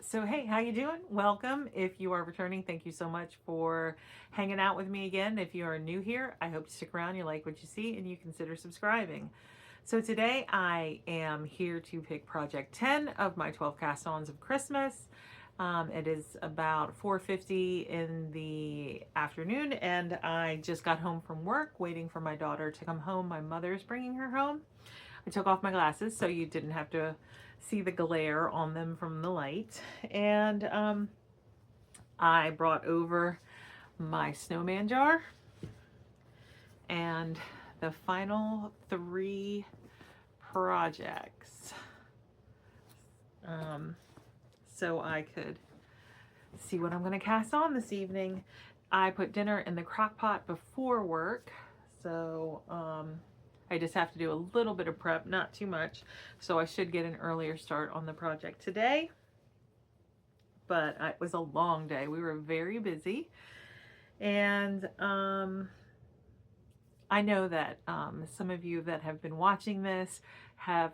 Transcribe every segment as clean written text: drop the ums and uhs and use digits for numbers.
So hey, how you doing? Welcome. If you are returning, thank you so much for hanging out with me again. If you are new here, I hope you stick around, you like what you see, and you consider subscribing. So today I am here to pick project 10 of my 12 cast-ons of Christmas. It is about 4:50 in the afternoon, and I just got home from work waiting for my daughter to come home. My mother's bringing her home. I took off my glasses so you didn't have to see the glare on them from the light. And I brought over my snowman jar and the final 3 projects, so I could see what I'm going to cast on this evening. I put dinner in the crock pot before work, so I just have to do a little bit of prep, not too much, so I should get an earlier start on the project today. But it was a long day. We were very busy, and I know that some of you that have been watching this have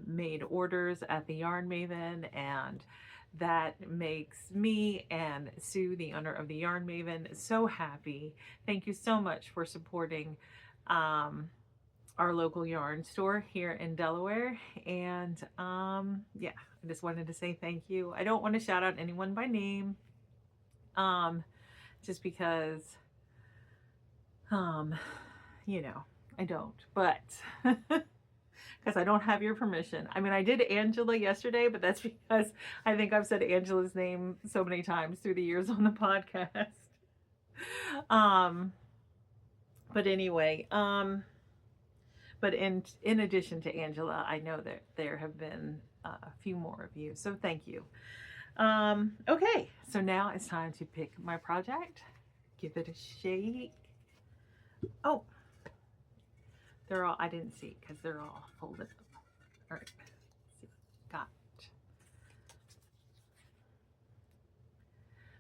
made orders at the Yarn Maven, and that makes me and Sue, the owner of the Yarn Maven, so happy. Thank you so much for supporting our local yarn store here in Delaware. And yeah, I just wanted to say thank you. I don't want to shout out anyone by name, just because you know, I don't, but because I don't have your permission. I mean, I did Angela yesterday, but that's because I think I've said Angela's name so many times through the years on the podcast. But anyway, but in addition to Angela, I know that there have been a few more of you, so thank you. Okay, so now it's time to pick my project. Give it a shake. Oh, they're all, I didn't see because they're all folded up. All right, let's see. Got it.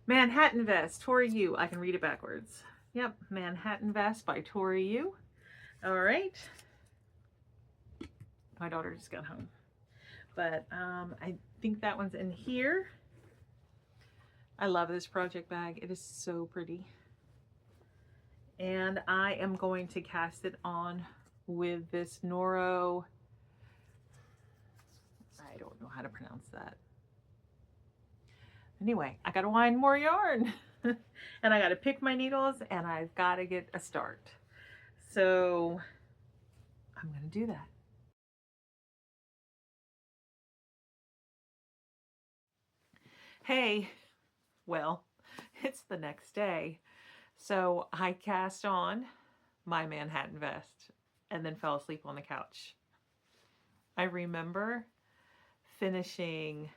Manhattan Vest, Tori Yu. I can read it backwards. Yep, Manhattan Vest by Tori Yu. All right. My daughter just got home. But I think that one's in here. I love this project bag. It is so pretty. And I am going to cast it on with this Noro. I don't know how to pronounce that. Anyway, I gotta wind more yarn. And I gotta pick my needles, and I've gotta get a start. So I'm gonna do that. Hey, well, it's the next day. So I cast on my Manhattan Vest and then fell asleep on the couch. I remember finishing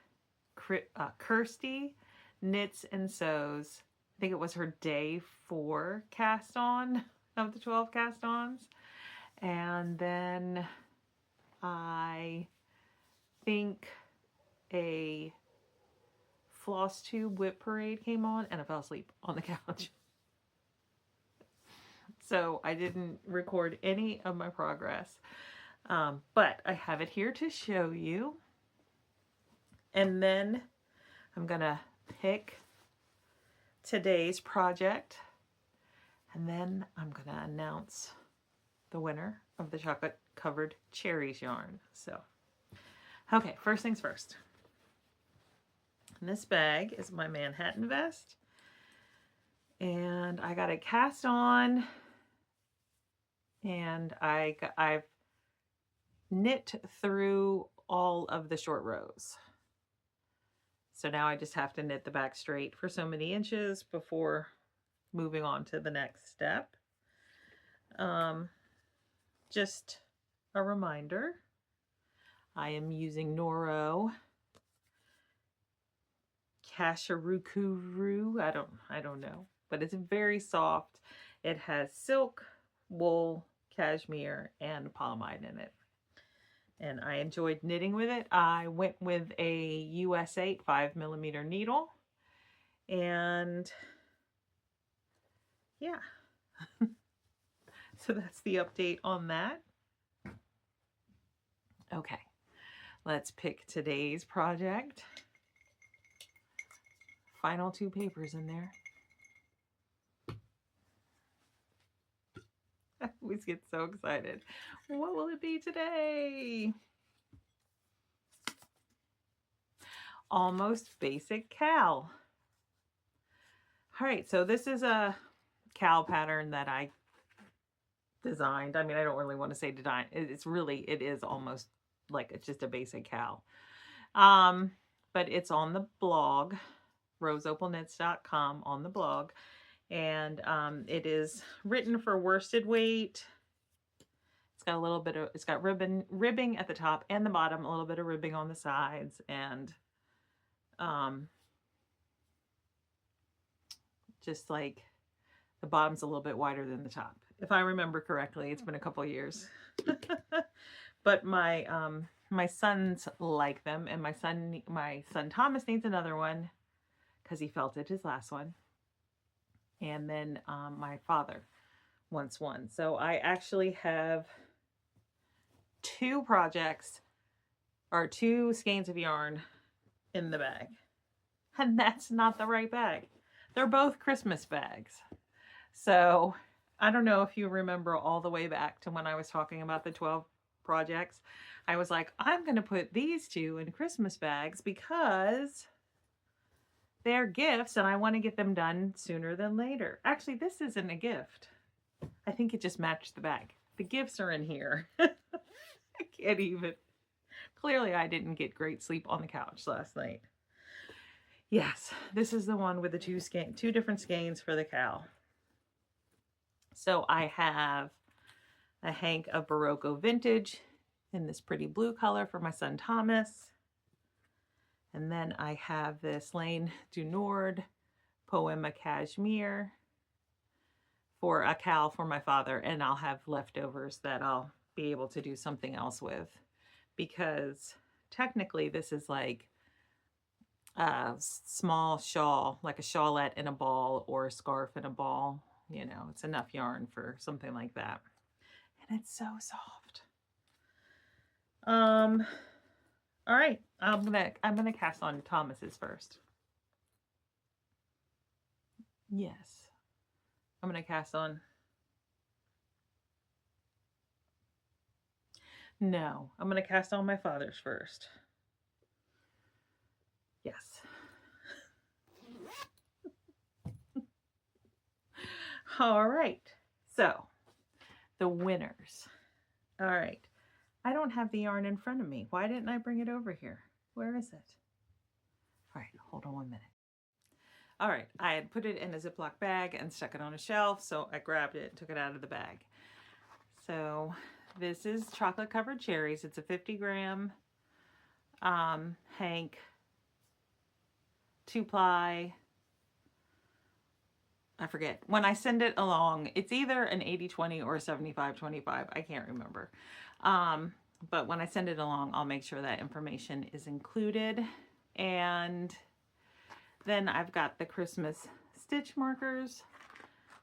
Kirsty Knits and Sews. I think it was her day 4 cast on of the 12 cast ons. And then I think a Floss tube whip parade came on, and I fell asleep on the couch. So I didn't record any of my progress, but I have it here to show you. And then I'm gonna pick today's project, and then I'm gonna announce the winner of the chocolate covered cherries yarn. So okay, first things first. And this bag is my Manhattan Vest, and I got it cast on, and I've knit through all of the short rows. So now I just have to knit the back straight for so many inches before moving on to the next step. Just a reminder, I am using Noro Kasharukuru. I don't know, but it's very soft. It has silk, wool, cashmere, and polyamide in it. And I enjoyed knitting with it. I went with a US 8 5mm needle. And yeah. So that's the update on that. Okay, let's pick today's project. final 2 papers in there. I always get so excited. What will it be today? Almost Basic Cow. All right, so this is a cow pattern that I designed. I mean, I don't really want to say design. It is almost like it's just a basic cow. But it's on the blog, roseopalknits.com, on the blog. And it is written for worsted weight. It's got a little bit of, it's got ribbing at the top and the bottom, a little bit of ribbing on the sides, and just like the bottom's a little bit wider than the top, if I remember correctly. It's been a couple years. But my my sons like them, and my son Thomas needs another one because he felted his last one. And then my father wants one. So I actually have 2 projects, or 2 skeins of yarn in the bag. And that's not the right bag. They're both Christmas bags. So I don't know if you remember all the way back to when I was talking about the 12 projects. I was like, I'm going to put these 2 in Christmas bags because they're gifts and I want to get them done sooner than later. Actually, this isn't a gift. I think it just matched the bag. The gifts are in here. I can't even. Clearly, I didn't get great sleep on the couch last night. Yes, this is the one with the 2 different skeins for the cow. So I have a hank of Barocco Vintage in this pretty blue color for my son Thomas. And then I have this Laine du Nord Poema Cashmere for a cow for my father. And I'll have leftovers that I'll be able to do something else with, because technically this is like a small shawl, like a shawlette in a ball or a scarf in a ball. You know, it's enough yarn for something like that. And it's so soft. All right, I'm gonna cast on Thomas's first. Yes, I'm gonna cast on. No, I'm gonna cast on my father's first. Yes. All right, so the winners. All right. I don't have the yarn in front of me. Why didn't I bring it over here? Where is it? All right, hold on 1 minute. All right, I had put it in a Ziploc bag and stuck it on a shelf, so I grabbed it and took it out of the bag. So this is Chocolate Covered Cherries. It's a 50-gram hank, 2-ply. I forget. When I send it along, it's either an 80-20 or a 75-25. I can't remember. But when I send it along, I'll make sure that information is included. And then I've got the Christmas stitch markers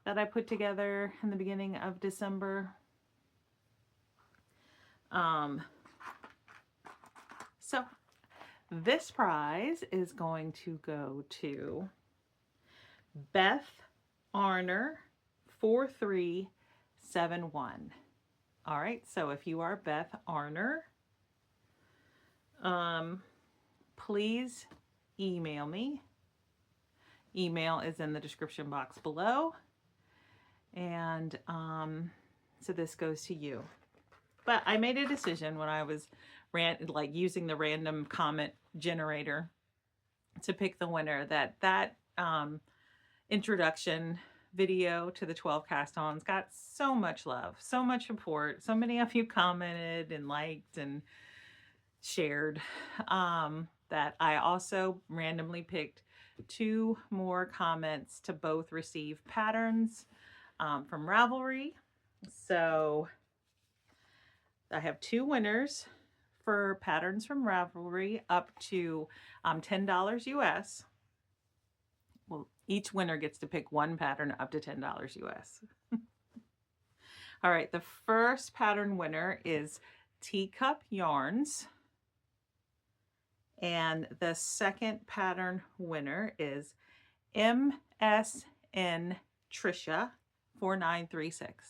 that I put together in the beginning of December. So this prize is going to go to Beth Arner 4371. All right, so if you are Beth Arner, please email me. Email is in the description box below. And so this goes to you. But I made a decision when I was using the random comment generator to pick the winner, that introduction video to the 12 cast-ons got so much love, so much support. So many of you commented and liked and shared that I also randomly picked 2 more comments to both receive patterns from Ravelry. So I have 2 winners for patterns from Ravelry up to $10 US. Well, each winner gets to pick 1 pattern up to $10 US. All right, the first pattern winner is Teacup Yarns. And the second pattern winner is MSN Trisha 4936.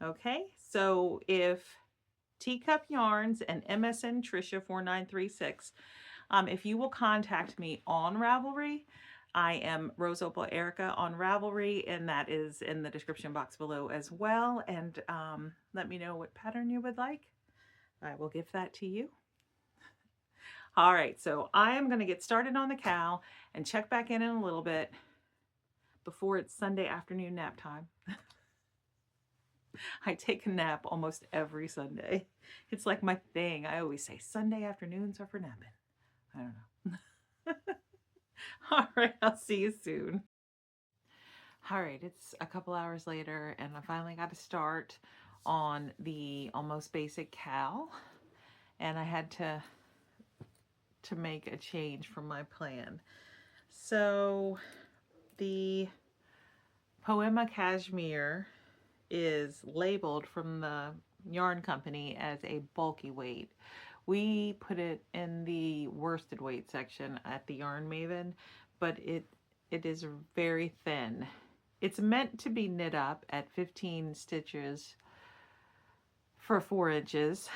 Okay, so if Teacup Yarns and MSN Trisha 4936, if you will contact me on Ravelry, I am Rose Opal Erica on Ravelry, and that is in the description box below as well. And let me know what pattern you would like. I will give that to you. All right, so I am going to get started on the cowl and check back in a little bit before it's Sunday afternoon nap time. I take a nap almost every Sunday. It's like my thing. I always say Sunday afternoons are for napping. I don't know. All right, I'll see you soon. All right, it's a couple hours later and I finally got to start on the almost basic cowl, and I had to make a change from my plan. So the Poema Cashmere is labeled from the yarn company as a bulky weight. We put it in the worsted weight section at the Yarn Maven, but it is very thin. It's meant to be knit up at 15 stitches for 4 inches,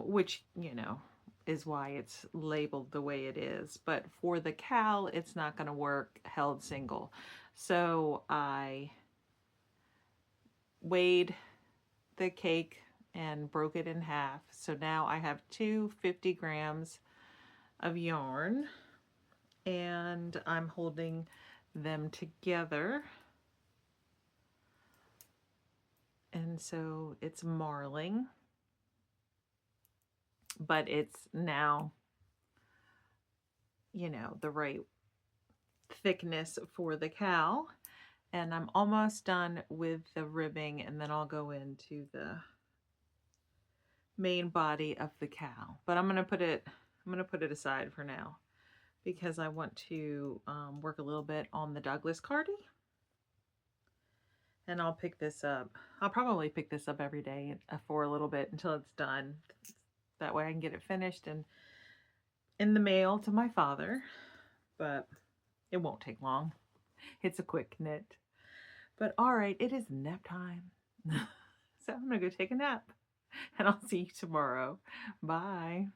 which, you know, is why it's labeled the way it is. But for the cowl, it's not going to work held single. So I weighed the cake and broke it in half. So now I have 250 grams of yarn, and I'm holding them together. And so it's marling, but it's now, you know, the right thickness for the cowl. And I'm almost done with the ribbing, and then I'll go into the main body of the cowl. But I'm gonna put it aside for now because I want to work a little bit on the Douglas Cardi. And I'll pick this up. I'll probably pick this up every day for a little bit until it's done. That way I can get it finished and in the mail to my father. But it won't take long. It's a quick knit. But all right, it is nap time. So I'm gonna go take a nap, and I'll see you tomorrow. Bye.